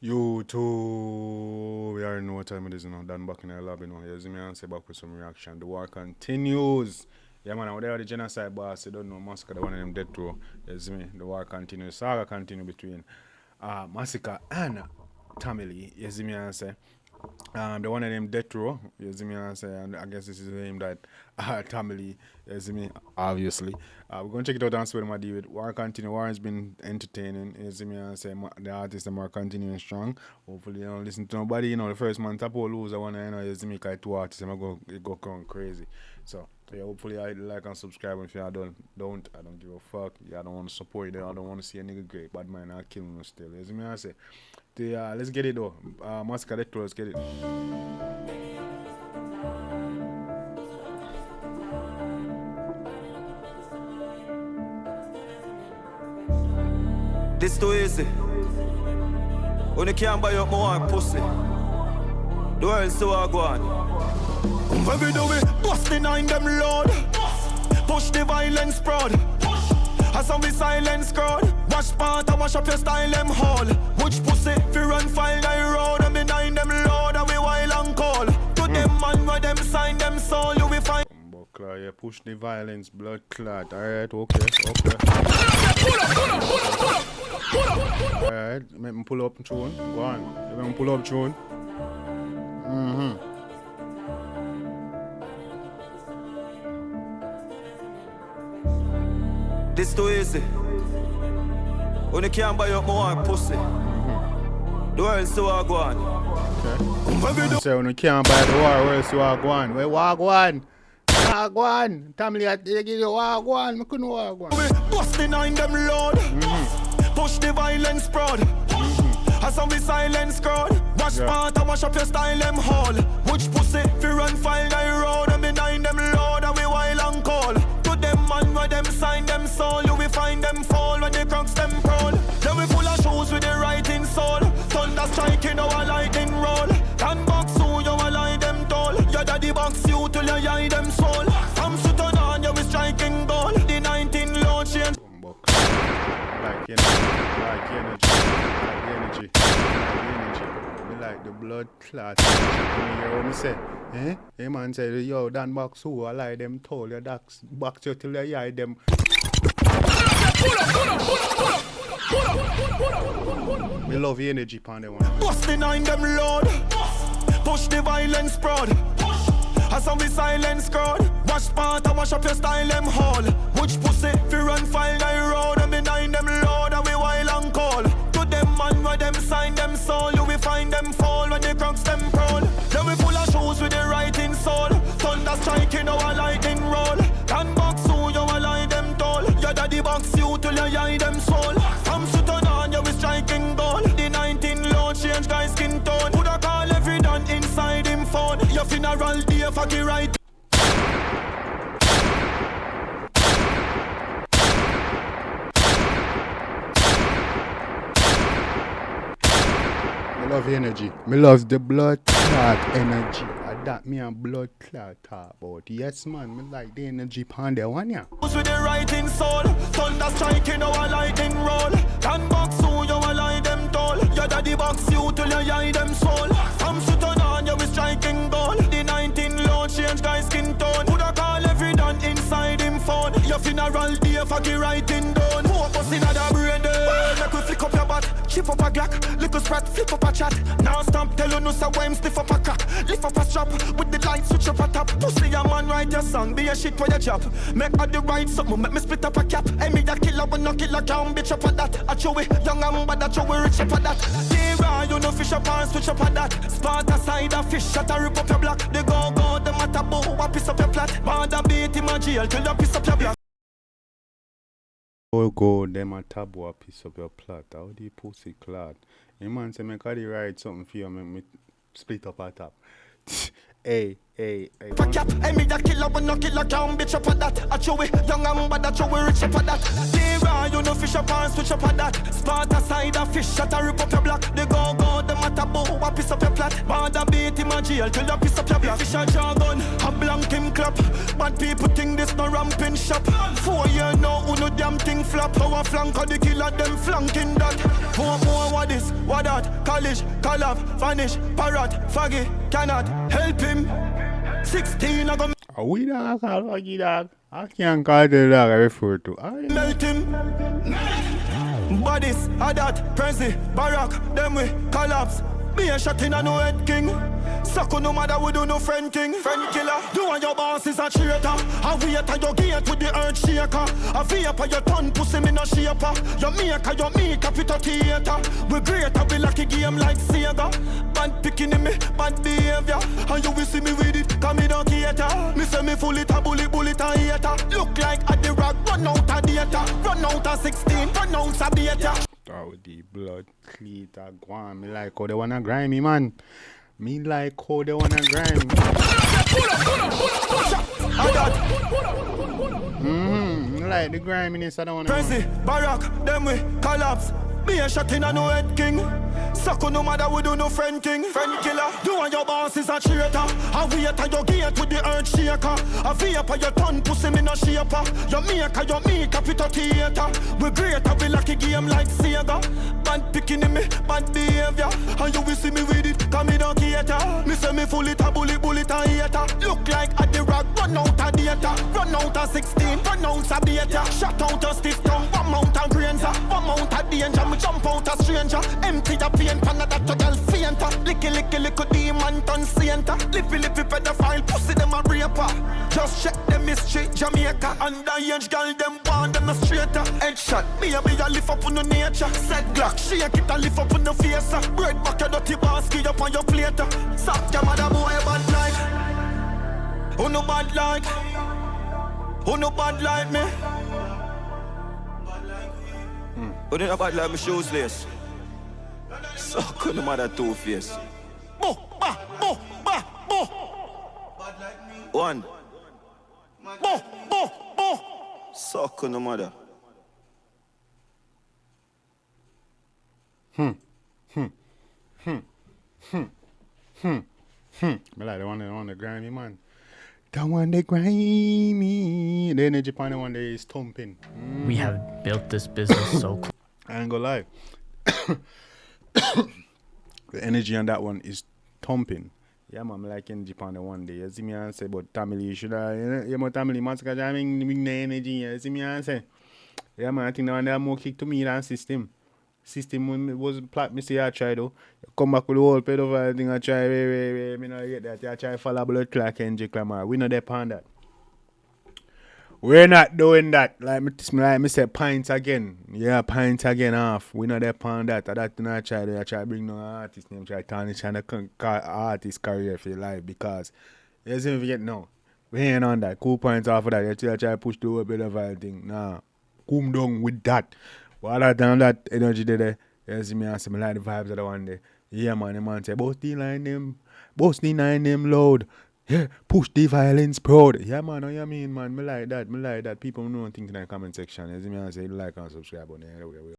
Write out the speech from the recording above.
You too. We already know what time it is now. Done back in the lobby now. You see me and say back with some reaction. The war continues. Yeah, man, whatever the genocide boss, you don't know Masicka, the one of them dead too. You see me? The war continues. Saga continue between Masicka and Tamily. You see me and say. The one of them death row, you see me and say, and I guess this is the name that Tamily, you see me, obviously. We're going to check it out and see what I'm doing. War continue. War has been entertaining, you see me and say, the artists are continuing strong. Hopefully, you don't listen to nobody, you know, the first man, Tapo lose, I want to, you know, you see me, because two artists, I'm going to go crazy. So, yeah, hopefully, I like and subscribe. If you don't, I don't give a fuck. Yeah, I don't want to support you. I don't want to see a nigga great, bad man, I'll kill him still. You see me and say, let's get it though. Masicka, let's get it. This too easy. When you can't buy up more pussy, the world still are going. When we do it, bust behind them load. Push the violence broad. As on we silence crowd. Wash part and wash up your style them hall. Which pussy fi run file I road. And behind them load and we wild and call. To them man where them sign them soul. You will find Yeah, push the violence, blood clot. Alright, okay. Alright, make me pull up tune. Go on. Let me pull up tune. this too easy. When you can't buy up more pussy, the world still are going. Okay. So when you can't buy the war, where else you are going? Where Wagwan? Wagwan. Tamily, I give you Wagwan. I couldn't Wagwan. We bust behind them load. Push the violence broad. As on we silence crowd. Wash part and wash up your style them hall. Which pussy fi run file I road. And behind them load and we wild and call. To them man where them sign them soul. You will find them fall when they crux them proud. Then we full of shoes with the writing soul. Thunder striking our lightning roll. And box who you a lie them tall. Your daddy box you till you hide them soul. I'm sitting on you with striking goal. The 19 load change. Like energy. Me like the blood clot. You hear what me say? Eh? Hey man say, yo, Dan box who I lie them tall. Your box you till you hide them. We love the energy pan the one. Bust behind them load. Push the violence broad. As on we silence crowd. Wash part and wash up your style them hall. Which pussy fi run file I road. And behind them load and we wild and call. To them man where them sign them soul. You will find them fall when they crux them proud. Then we full of shoes with the writing soul. Thunder striking our lightning roll. And box who you a lie them tall. Your daddy box you till you hide them soul. I'm sitting on you with striking goal. The 19 load change guy skin tone. Would I call every done inside him phone. Your funeral day for the right. Me love energy. Me love the blood clot energy. That me and blood clot talk about. Yes man, me like the energy pan there one yeah. With the writing soul, thunder striking our lightning roll. And box who you a lie them tall. Your daddy box you till you hide them soul. I'm sitting on you with striking goal. The 19 load change guy skin tone. Would I call every done inside him phone. Your funeral day for the writing done. Focus in the brain there. Make we flick up your butt. Chip up a glock. Little sprat, flip up a chat. Now stamp tell you no so why I'm stiff up a crack. Lift up a strap. With the light switch up a top. To see a man write your song. Be a shit where you chop. Make all the right something. Make me split up a cap. I me that killer when no killer can bitch up at that. I show it young and bad. I show it rich up at that. Tira, you know fish up and switch up at that. Spot aside a fish shot and rip up your block. They go the matter bow. I piss up your plat. Bad a beat in my jail till you piss up your block. Go them a taboo a piece of your plot. How the pussy clot? A man say make I write something for you, make me split up a top. Hey. Cap, I me that killer when no killer can bitch up at that. I show it young and bad, I show it rich up at that. Tira, you know fish up and switch up at that. Spot aside a fish shot and rip up your block. They go the at a bow, a piece up your plot. Mother beat him a jail till you piss up your block. Fish a jargon, a blank him clap. Bad people think this no ramping shop. 4 years now, who no damn thing flap. Our flank of the killer, them flanking that. More what this, what that. College, collab, vanish, parrot, faggy, cannot help him. 16 I go We dog, dog. I can't call the dog I refer to. melt him. Bodies, a that, Prezi, Barack, them we collapse. Me a shot in a no head king. Suck no matter we do no friend thing. Friend killer, you and your boss is a traitor. A wait at your gate with the earth shaker. A vape on your tongue, pussy me no shaper. Your maker, your makeup it a theater. We greater, we lucky game like Sega. Bad picking in me, bad behavior. And you will see me with it, come me don't cater. Me say me full it a bullet a hater. Look like at the rock, run out of data. Run out of 16, run out of data. Oh, the blood cleat a guan. Me like how they wanna grind me, man. Me like how they wanna grind me. Me like the griminess I don't wanna. Prezi, Barack, them we collapse. Me a shot in a no head king. Suck no matter we do no friend thing. Friend killer, you and your boss is a traitor. A wait at your gate with the earth shaker. A vape on your tongue, pussy me no shaper. Your makeup it a theater. We greater, we lucky game like Sega. Bad picking in me, bad behavior. And you will see me with it, come me don't cater. Me say me full it a bullet a hater. Look like at the rock, run out of data. Run out of 16, run out of data. Shut out a stiff tongue, one mount of grains. One mount of danger, me jump out a stranger. Empty the pain, pan that to girl fainter. Licky demon turn sainter. Lippy pedophile, pussy them a raper. Just check them mystery, Jamaica. Underage girl, them want them a straighter. Headshot, me a lift up on the nature. Set Glock, shake it and lift up on the face. Bread back your dirty basket up on your plate. Suck your mother boy bad like. Who no bad like? Who no bad like me? Who no bad like me shoes lace? Suck no matter two face. Bo, ba, bo, ba, bo. One. Bo, bo, bo. Suck no matter. Me like the one that grind me, man. The one that grind me. The energy on the one that is thumping. We have built this business so close. I ain't gonna lie. The energy on that one is thumping. Yeah, man, I like energy on the one day. You see me and say, but Tamil, you should have, you know, Tamil, Masicka jamming the energy. You see me and say, yeah, man, I think the one that more kick to me than system. System when it was plat, me say I try though. Come back with the whole pedophile thing, I try, me not get that. I try follow blood clock and J. Clamar. We not there on that. We're not doing that. Like me say, pints again. Yeah, pints again off. We not there on that. That I try bring no artist name, try tarnish and artist career for your life because you see me forget no. We ain't on that. Cool points off of that. You try push the whole pedophile thing. Nah. Come down with that. But other than that energy there, you see me and say me like the vibes of the one day. Yeah man, the man say, both the line them loud. Yeah, push the violence proud. Yeah man, know what I mean man, me like that. People know things in the comment section. You see me and say like and subscribe on there.